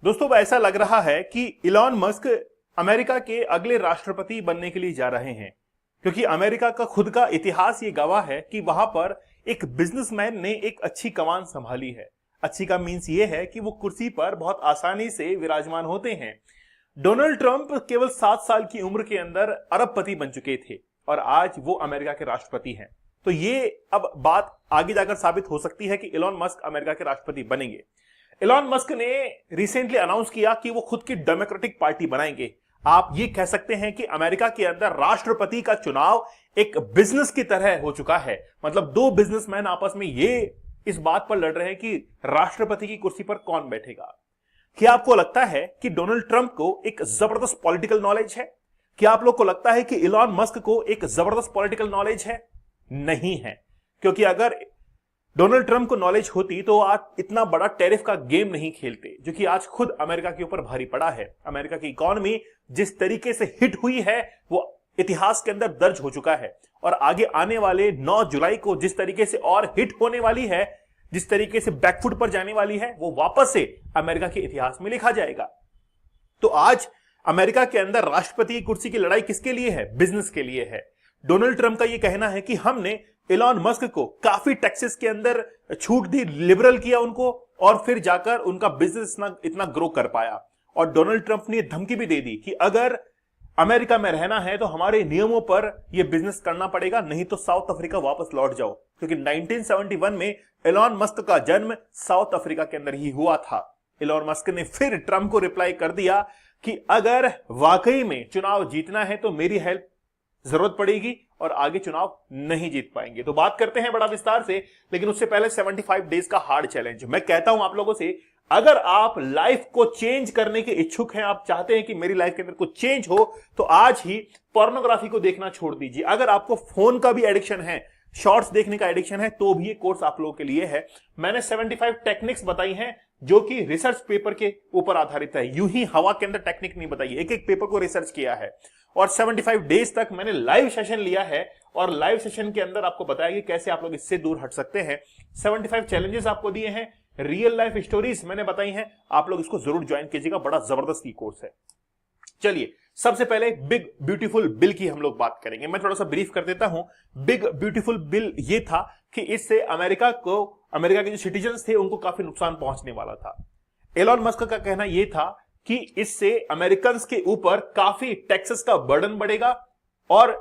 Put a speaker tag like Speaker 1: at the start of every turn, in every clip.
Speaker 1: दोस्तों ऐसा लग रहा है कि इलॉन मस्क अमेरिका के अगले राष्ट्रपति बनने के लिए जा रहे हैं, क्योंकि अमेरिका का खुद का इतिहास ये गवाह है कि वहां पर एक बिजनेसमैन ने एक अच्छी कमान संभाली है। अच्छी का मीन्स ये है कि वो कुर्सी पर बहुत आसानी से विराजमान होते हैं। डोनाल्ड ट्रंप केवल 7 साल की उम्र के अंदर अरबपति बन चुके थे और आज वो अमेरिका के राष्ट्रपति हैं। तो ये अब बात आगे जाकर साबित हो सकती है कि इलॉन मस्क अमेरिका के राष्ट्रपति बनेंगे। इलॉन मस्क ने रिसेंटली अनाउंस किया कि वो खुद की डेमोक्रेटिक पार्टी बनाएंगे। आप ये कह सकते हैं कि अमेरिका के अंदर राष्ट्रपति का चुनाव एक बिजनेस की तरह हो चुका है। मतलब दो बिजनेसमैन आपस में ये इस बात पर लड़ रहे हैं कि राष्ट्रपति की कुर्सी पर कौन बैठेगा। क्या आपको लगता है कि डोनाल्ड ट्रंप को एक जबरदस्त पॉलिटिकल नॉलेज है? क्या आप लोग को लगता है कि इलॉन मस्क को एक जबरदस्त पॉलिटिकल नॉलेज है? नहीं है, क्योंकि अगर डोनाल्ड ट्रंप को नॉलेज होती तो आज इतना बड़ा टैरिफ का गेम नहीं खेलते, जो कि आज खुद अमेरिका के ऊपर भारी पड़ा है। अमेरिका की इकोनॉमी जिस तरीके से हिट हुई है वो इतिहास के अंदर दर्ज हो चुका है, और आगे आने वाले 9 जुलाई को जिस तरीके से और हिट होने वाली है, जिस तरीके से बैकफुट पर जाने वाली है, वो वापस से अमेरिका के इतिहास में लिखा जाएगा। तो आज अमेरिका के अंदर राष्ट्रपति की कुर्सी की लड़ाई किसके लिए है? बिजनेस के लिए है। डोनाल्ड ट्रंप का यह कहना है कि हमने इलॉन मस्क को काफी टैक्सेस के अंदर छूट दी, लिबरल किया उनको, और फिर जाकर उनका बिजनेस इतना ग्रो कर पाया। और डोनाल्ड ट्रंप ने धमकी भी दे दी कि अगर अमेरिका में रहना है तो हमारे नियमों पर यह बिजनेस करना पड़ेगा, नहीं तो साउथ अफ्रीका वापस लौट जाओ। क्योंकि 1971 में इलॉन मस्क का जन्म साउथ अफ्रीका के अंदर ही हुआ था। इलॉन मस्क ने फिर ट्रंप को रिप्लाई कर दिया कि अगर वाकई में चुनाव जीतना है तो मेरी हेल्प जरूरत पड़ेगी और आगे चुनाव नहीं जीत पाएंगे। तो बात करते हैं बड़ा विस्तार से, लेकिन उससे पहले 75 डेज का हार्ड चैलेंज। मैं कहता हूं आप लोगों से, अगर आप लाइफ को चेंज करने के इच्छुक हैं, आप चाहते हैं कि मेरी लाइफ के अंदर कुछ चेंज हो, तो आज ही पोर्नोग्राफी को देखना छोड़ दीजिए। अगर आपको फोन का भी एडिक्शन है, शॉर्ट्स देखने का एडिक्शन है, तो भी ये कोर्स आप लोगों के लिए है। मैंने 75 टेक्निक्स बताई हैं जो कि रिसर्च पेपर के ऊपर आधारित है। यूं ही हवा के अंदर टेक्निक नहीं बताई, एक एक पेपर को रिसर्च किया है। और 75 डेज तक मैंने लाइव सेशन लिया है, और लाइव सेशन के अंदर आपको बताया कि कैसे आप लोग इससे दूर हट सकते हैं। 75 चैलेंजेस आपको दिए हैं, रियल लाइफ स्टोरीज मैंने बताई हैं, आप लोग इसको जरूर ज्वाइन कीजिएगा। बड़ा जबरदस्त ई कोर्स है। चलिए, सबसे पहले बिग ब्यूटीफुल बिल की हम लोग बात करेंगे। मैं थोड़ा सा ब्रीफ कर देता हूं। बिग ब्यूटीफुल बिल ये था कि इससे अमेरिका के जो सिटीजन्स थे उनको काफी नुकसान पहुंचने वाला था। एलॉन मस्क का कहना यह था कि इससे अमेरिकन्स के ऊपर काफी टैक्सेस का बर्डन बढ़ेगा और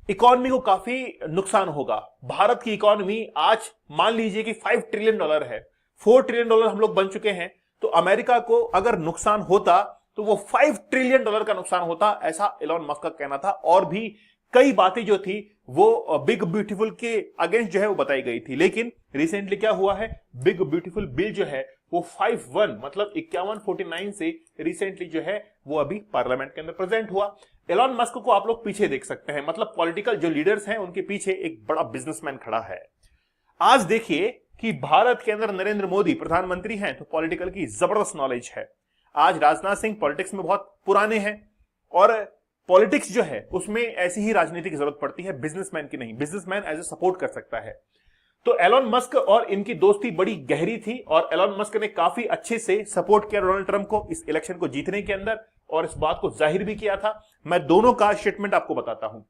Speaker 1: इकोनॉमी को काफी नुकसान होगा। भारत की इकोनॉमी आज मान लीजिए कि $5 ट्रिलियन है, $4 ट्रिलियन हम लोग बन चुके हैं। तो अमेरिका को अगर नुकसान होता तो वो $5 ट्रिलियन का नुकसान होता, ऐसा एलॉन मस्क का कहना था। और भी कई बातें जो थी वो बिग ब्यूटीफुल के अगेंस्ट जो है वो बताई गई थी। लेकिन रिसेंटली क्या हुआ है, बिग ब्यूटीफुल बिल जो है वो 51 मतलब 5149 से रिसेंटली जो है वो अभी पार्लियामेंट के अंदर प्रेजेंट हुआ। एलॉन मस्क को आप लोग पीछे देख सकते हैं, मतलब पॉलिटिकल जो लीडर्स हैं उनके पीछे एक बड़ा बिजनेसमैन खड़ा है। आज देखिए कि भारत के अंदर नरेंद्र मोदी प्रधानमंत्री हैं, तो पॉलिटिकल की जबरदस्त नॉलेज है। आज राजनाथ सिंह पॉलिटिक्स में बहुत पुराने हैं, और पॉलिटिक्स जो है उसमें ऐसी ही राजनीति की जरूरत पड़ती है, बिजनेसमैन की नहीं। बिजनेसमैन एज ए सपोर्ट कर सकता है। तो एलॉन मस्क और इनकी दोस्ती बड़ी गहरी थी, और एलॉन मस्क ने काफी अच्छे से सपोर्ट किया डोनाल्ड ट्रंप को इस इलेक्शन को जीतने के अंदर, और इस बात को जाहिर भी किया था। मैं दोनों का स्टेटमेंट आपको बताता हूं।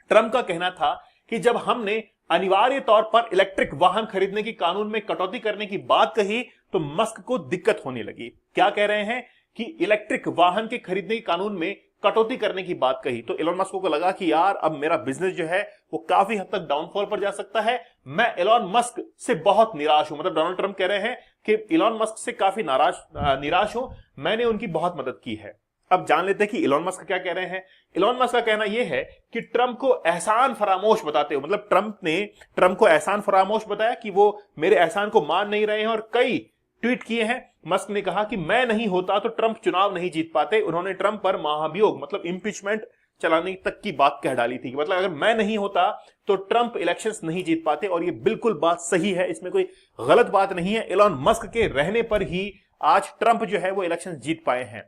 Speaker 1: ट्रंप का कहना था कि जब हमने अनिवार्य तौर पर इलेक्ट्रिक वाहन खरीदने की कानून में कटौती करने की बात कही तो मस्क को दिक्कत होने लगी। क्या कह रहे हैं कि इलेक्ट्रिक वाहन के खरीदने के कानून में कटौती करने की बात कही, तो एलॉन मस्क को लगा कि यार अब मेरा बिजनेस जो है वो काफी हद तक डाउनफॉल पर जा सकता है। मैं एलॉन मस्क से बहुत निराश हूं। मतलब डोनाल्ड ट्रंप कह रहे हैं कि एलॉन मस्क से काफी निराश हूं, मैंने उनकी बहुत मदद की है। अब जान लेते हैं कि एलॉन मस्क क्या कह रहे हैं। एलॉन मस्क का कहना यह है कि ट्रंप को एहसान फरामोश बताते हो, मतलब ट्रंप ने ट्रंप को एहसान फरामोश बताया कि वो मेरे एहसान को मान नहीं रहे हैं, और कई ट्वीट किए हैं। मस्क ने कहा कि मैं नहीं होता तो ट्रंप चुनाव नहीं जीत पाते। उन्होंने ट्रंप पर महाभियोग मतलब इंपीचमेंट चलाने तक की बात कह डाली थी। मतलब अगर मैं नहीं होता तो ट्रंप इलेक्शंस नहीं जीत पाते, और ये बिल्कुल बात सही है, इसमें कोई गलत बात नहीं है। एलॉन मस्क के रहने पर ही आज ट्रंप जो है वो इलेक्शन जीत पाए हैं।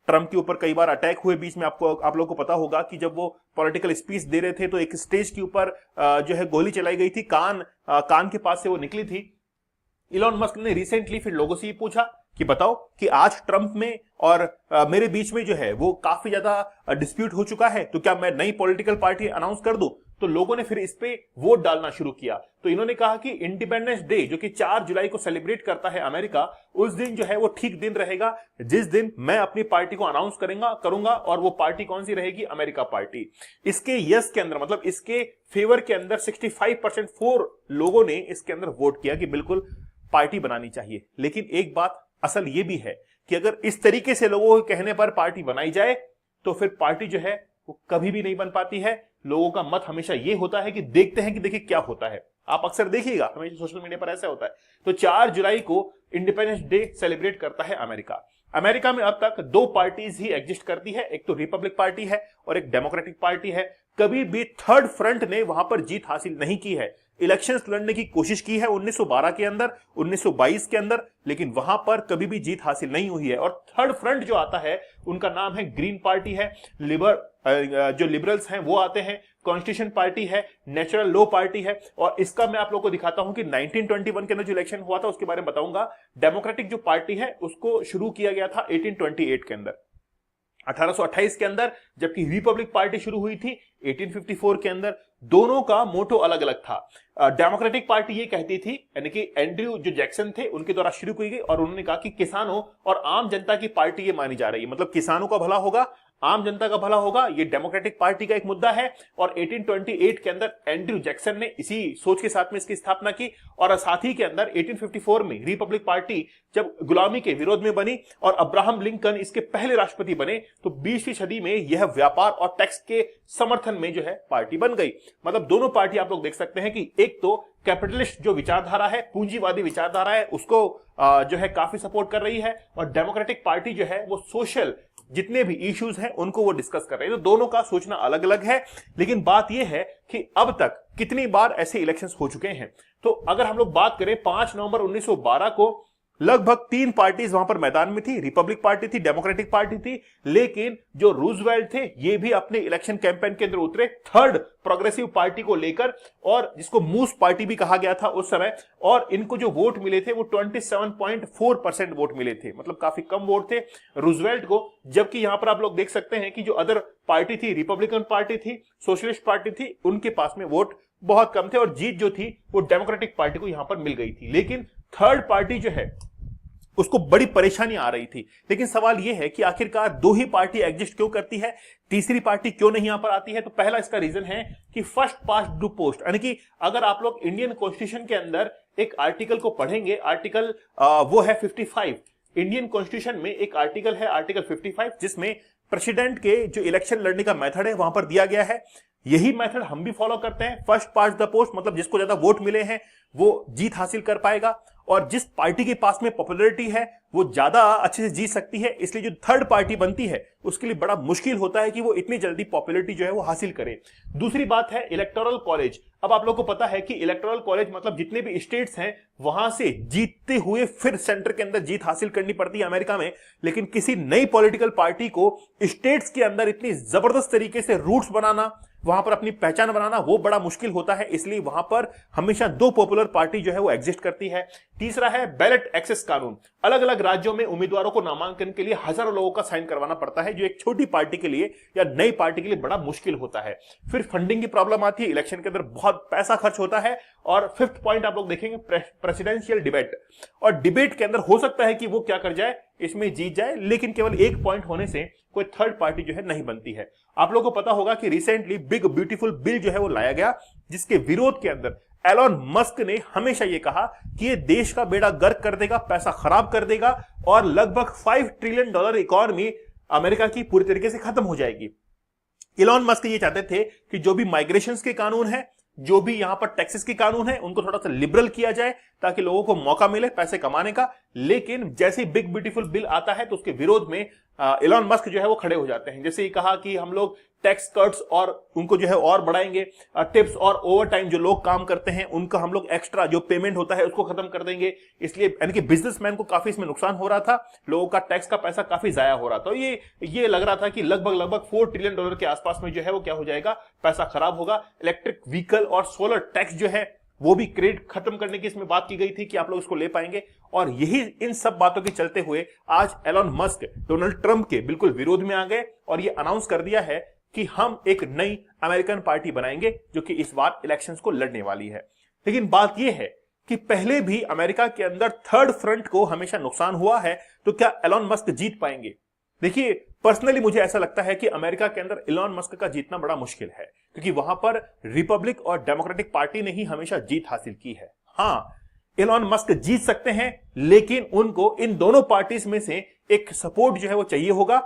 Speaker 1: ट्रंप के ऊपर कई बार अटैक हुए बीच में, आप लोगों को पता होगा कि जब वो पॉलिटिकल स्पीच दे रहे थे तो एक स्टेज के ऊपर जो है गोली चलाई गई थी, कान के पास से वो निकली थी। इलॉन मस्क ने रिसेंटली फिर लोगों से ये पूछा कि बताओ कि आज ट्रंप में और मेरे बीच में जो है वो काफी ज्यादा डिस्प्यूट हो चुका है, तो क्या मैं नई पॉलिटिकल पार्टी अनाउंस कर दूं? तो लोगों ने फिर इस पे वोट डालना शुरू किया। तो इन्होंने कहा कि इंडिपेंडेंस डे जो कि 4 जुलाई को सेलिब्रेट करता है अमेरिका, उस दिन जो है वो ठीक दिन रहेगा जिस दिन मैं अपनी पार्टी को अनाउंस करूंगा। और वो पार्टी कौन सी रहेगी? America party. इसके यस के अंदर, मतलब इसके फेवर के अंदर 65% 4 लोगों ने इसके अंदर वोट किया कि बिल्कुल पार्टी बनानी चाहिए। लेकिन एक बात असल ये भी है कि अगर इस तरीके से लोगों के कहने पर पार्टी बनाई जाए तो फिर पार्टी जो है वो कभी भी नहीं बन पाती है। लोगों का मत हमेशा ये होता है कि देखते हैं कि देखिए क्या होता है। आप अक्सर देखिएगा हमेशा सोशल मीडिया पर ऐसा होता है। तो 4 जुलाई को इंडिपेंडेंस डे सेलिब्रेट करता है अमेरिका। अमेरिका में अब तक 2 पार्टीज ही एग्जिस्ट करती है, एक तो रिपब्लिक पार्टी है और एक डेमोक्रेटिक पार्टी है। कभी भी थर्ड फ्रंट ने वहां पर जीत हासिल नहीं की है। इलेक्शंस लड़ने की कोशिश की है 1912 के अंदर, 1922 के अंदर, लेकिन वहां पर कभी भी जीत हासिल नहीं हुई है। और थर्ड फ्रंट जो आता है उनका नाम है ग्रीन पार्टी है, जो लिबरल्स हैं वो आते हैं, कॉन्स्टिट्यूशन पार्टी है, नेचुरल लॉ पार्टी है। और इसका मैं आप लोगों को दिखाता हूं कि 1921 के अंदर जो इलेक्शन हुआ था उसके बारे में बताऊंगा। डेमोक्रेटिक जो पार्टी है उसको शुरू किया गया था 1828 के अंदर, 1828 के अंदर, जबकि रिपब्लिक पार्टी शुरू हुई थी 1854 के अंदर। दोनों का मोटो अलग अलग था। डेमोक्रेटिक पार्टी ये कहती थी, यानी कि एंड्रयू जो जैक्सन थे उनके द्वारा शुरू की गई, और उन्होंने कहा कि किसानों और आम जनता की पार्टी ये मानी जा रही है, मतलब किसानों का भला होगा, आम जनता का भला होगा, ये डेमोक्रेटिक पार्टी का एक मुद्दा है। और 1828 के अंदर एंड्रयू जैक्सन ने इसी सोच के साथ में इसकी स्थापना की। और साथ ही के अंदर 1854 में रिपब्लिक पार्टी जब गुलामी के विरोध में बनी और अब्राहम लिंकन इसके पहले राष्ट्रपति बने, तो 20वीं सदी में यह व्यापार और टैक्स के समर्थन में जो है पार्टी बन गई। मतलब दोनों पार्टी आप लोग देख सकते हैं कि एक तो कैपिटलिस्ट जो विचारधारा है, पूंजीवादी विचारधारा है, उसको जो है काफी सपोर्ट कर रही है, और डेमोक्रेटिक पार्टी जो है वो सोशल जितने भी इश्यूज हैं उनको वो डिस्कस कर रहे हैं। तो दोनों का सोचना अलग अलग है। लेकिन बात यह है कि अब तक कितनी बार ऐसे इलेक्शंस हो चुके हैं। तो अगर हम लोग बात करें 5 नवंबर 1912 को लगभग 3 पार्टीज वहां पर मैदान में थी, रिपब्लिक पार्टी थी, डेमोक्रेटिक पार्टी थी। लेकिन जो रूजवेल्ट थे ये भी अपने इलेक्शन कैंपेन के अंदर उतरे थर्ड प्रोग्रेसिव पार्टी को लेकर, और जिसको मूस पार्टी भी कहा गया था उस समय। और इनको जो वोट मिले थे वो 27.4% वोट मिले थे, मतलब काफी कम वोट थे रूजवेल्ट को। जबकि यहां पर आप लोग देख सकते हैं कि जो अदर पार्टी थी, रिपब्लिकन पार्टी थी, सोशलिस्ट पार्टी थी, उनके पास में वोट बहुत कम थे, और जीत जो थी वो डेमोक्रेटिक पार्टी को यहां पर मिल गई थी। लेकिन थर्ड पार्टी जो है उसको बड़ी परेशानी आ रही थी। लेकिन सवाल यह है कि आखिरकार 2 ही पार्टी एग्जिस्ट क्यों करती है, तीसरी पार्टी क्यों नहीं यहां पर आती है? तो पहला इसका रीजन है कि फर्स्ट पास्ट डू पोस्ट, यानी कि अगर आप लोग इंडियन कॉन्स्टिट्यूशन के अंदर एक आर्टिकल को पढ़ेंगे, आर्टिकल वो है 55। इंडियन कॉन्स्टिट्यूशन में एक आर्टिकल है, आर्टिकल 55, जिसमें प्रेसिडेंट के जो इलेक्शन लड़ने का मेथड है वहां पर दिया गया है। यही मेथड हम भी फॉलो करते हैं, फर्स्ट पास्ट द पोस्ट, मतलब जिसको ज्यादा वोट मिले हैं वो जीत हासिल कर पाएगा, और जिस पार्टी के पास में पॉपुलैरिटी है वो ज्यादा अच्छे से जीत सकती है। इसलिए जो थर्ड पार्टी बनती है उसके लिए बड़ा मुश्किल होता है कि वो इतनी जल्दी पॉपुलैरिटी जो है वो हासिल करे। दूसरी बात है इलेक्टोरल कॉलेज। अब आप लोग को पता है कि इलेक्टोरल कॉलेज मतलब जितने भी स्टेट्स हैं वहां से जीतते हुए फिर सेंटर के अंदर जीत हासिल करनी पड़ती है अमेरिका में। लेकिन किसी नई पॉलिटिकल पार्टी को स्टेट्स के अंदर इतनी जबरदस्त तरीके से रूट्स बनाना, वहां पर अपनी पहचान बनाना, वो बड़ा मुश्किल होता है। इसलिए वहां पर हमेशा 2 पॉपुलर पार्टी जो है वो एग्जिस्ट करती है। तीसरा है बैलेट एक्सेस कानून। अलग अलग राज्यों में उम्मीदवारों को नामांकन के लिए हजारों लोगों का साइन करवाना पड़ता है, जो एक छोटी पार्टी के लिए या नई पार्टी के लिए बड़ा मुश्किल होता है। फिर फंडिंग की प्रॉब्लम आती है, इलेक्शन के अंदर बहुत पैसा खर्च होता है। और फिफ्थ पॉइंट आप लोग देखेंगे प्रेसिडेंशियल डिबेट। और डिबेट के अंदर हो सकता है कि वो क्या कर जाए, इसमें जीत जाए, लेकिन केवल 1 पॉइंट होने से कोई थर्ड पार्टी जो है नहीं बनती है। आप लोगों को पता होगा कि रिसेंटली बिग ब्यूटीफुल बिल जो है वो लाया गया, जिसके विरोध के अंदर एलोन मस्क ने हमेशा ये कहा कि ये देश का बेड़ा गर्क कर देगा, पैसा खराब कर देगा, और लगभग $5 ट्रिलियन इकोनॉमी अमेरिका की पूरी तरीके से खत्म हो जाएगी। एलोन मस्क ये चाहते थे कि जो भी माइग्रेशन के कानून है, जो भी यहां पर टैक्सेस के कानून है, उनको थोड़ा सा लिबरल किया जाए ताकि लोगों को मौका मिले पैसे कमाने का। लेकिन जैसे ही बिग ब्यूटीफुल बिल आता है तो उसके विरोध में एलोन मस्क जो है वो खड़े हो जाते हैं। जैसे ही कहा कि हम लोग टैक्स कट्स और उनको जो है और बढ़ाएंगे, टिप्स और ओवर टाइम जो लोग काम करते हैं उनका हम लोग एक्स्ट्रा जो पेमेंट होता है उसको खत्म कर देंगे। इसलिए यानी कि बिजनेसमैन को काफी इसमें नुकसान हो रहा था, लोगों का टैक्स का पैसा काफी जाया हो रहा था। तो ये लग रहा था कि लगभग $4 ट्रिलियन के आसपास में जो है वो क्या हो जाएगा, पैसा खराब होगा। इलेक्ट्रिक व्हीकल और सोलर टैक्स जो है वो भी क्रेडिट खत्म करने की इसमें बात की गई थी कि आप लोग इसको ले पाएंगे। और यही इन सब बातों के चलते हुए आज एलन मस्क डोनाल्ड ट्रंप के बिल्कुल विरोध में आ गए और ये अनाउंस कर दिया है कि हम एक नई अमेरिकन पार्टी बनाएंगे जो कि इस बार इलेक्शंस को लड़ने वाली है। लेकिन बात यह है कि पहले भी अमेरिका के अंदर थर्ड फ्रंट को हमेशा नुकसान हुआ है, तो क्या एलन मस्क जीत पाएंगे? देखिए, पर्सनली मुझे ऐसा लगता है कि अमेरिका के अंदर एलन मस्क का जीतना बड़ा मुश्किल है, क्योंकि वहां पर रिपब्लिक और डेमोक्रेटिक पार्टी ने ही हमेशा जीत हासिल की है। हां, एलन मस्क जीत सकते हैं, लेकिन उनको इन दोनों पार्टीज में से एक सपोर्ट जो है वो चाहिए होगा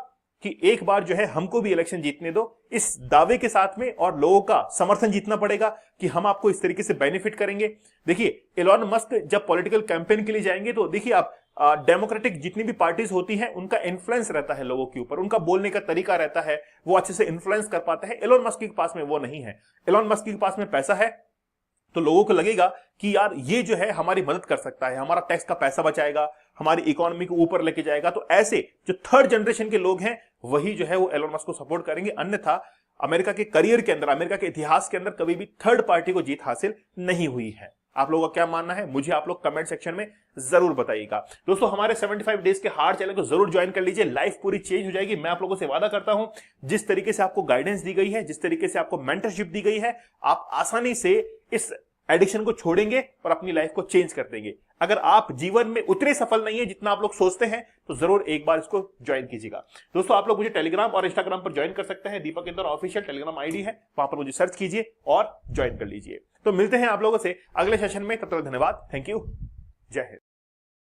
Speaker 1: कि एक बार जो है हमको भी इलेक्शन जीतने दो, इस दावे के साथ में, और लोगों का समर्थन जीतना पड़ेगा कि हम आपको इस तरीके से बेनिफिट करेंगे। देखिए, एलन मस्क जब पॉलिटिकल कैंपेन के लिए जाएंगे तो देखिए आप, डेमोक्रेटिक जितनी भी पार्टीज होती हैं उनका इन्फ्लुएंस रहता है लोगों के ऊपर, उनका बोलने का तरीका रहता है, वो अच्छे से इन्फ्लुएंस कर पाते हैं। एलन मस्क के पास में वो नहीं है। एलन मस्क के पास में पैसा है तो लोगों को लगेगा कि यार ये जो है हमारी मदद कर सकता है, हमारा टैक्स का पैसा बचाएगा, हमारी इकोनॉमी को ऊपर लेके जाएगा। तो ऐसे जो थर्ड जनरेशन के लोग हैं वही जो है वो एलन मस्क को सपोर्ट करेंगे। अन्यथा अमेरिका के करियर के अंदर, अमेरिका के इतिहास के अंदर कभी भी थर्ड पार्टी को जीत हासिल नहीं हुई है। आप लोगों का क्या मानना है, मुझे आप लोग कमेंट सेक्शन में जरूर बताइएगा। दोस्तों, हमारे 75 डेज के हार्ड चैनल को जरूर ज्वाइन कर लीजिए, लाइफ पूरी चेंज हो जाएगी। मैं आप लोगों से वादा करता हूं, जिस तरीके से आपको गाइडेंस दी गई है, जिस तरीके से आपको मेंटरशिप दी गई है, आप आसानी से इस एडिक्शन को छोड़ेंगे और अपनी लाइफ को चेंज कर देंगे। अगर आप जीवन में उतने सफल नहीं है जितना आप लोग सोचते हैं तो जरूर एक बार इसको ज्वाइन कीजिएगा। दोस्तों, आप लोग मुझे टेलीग्राम और इंस्टाग्राम पर ज्वाइन कर सकते हैं। दीपक इंदौर ऑफिशियल टेलीग्राम आईडी है, वहां पर मुझे सर्च कीजिए और ज्वाइन कर लीजिए। तो मिलते हैं आप लोगों से अगले सेशन में, तब तक धन्यवाद, थैंक यू, जय हिंद।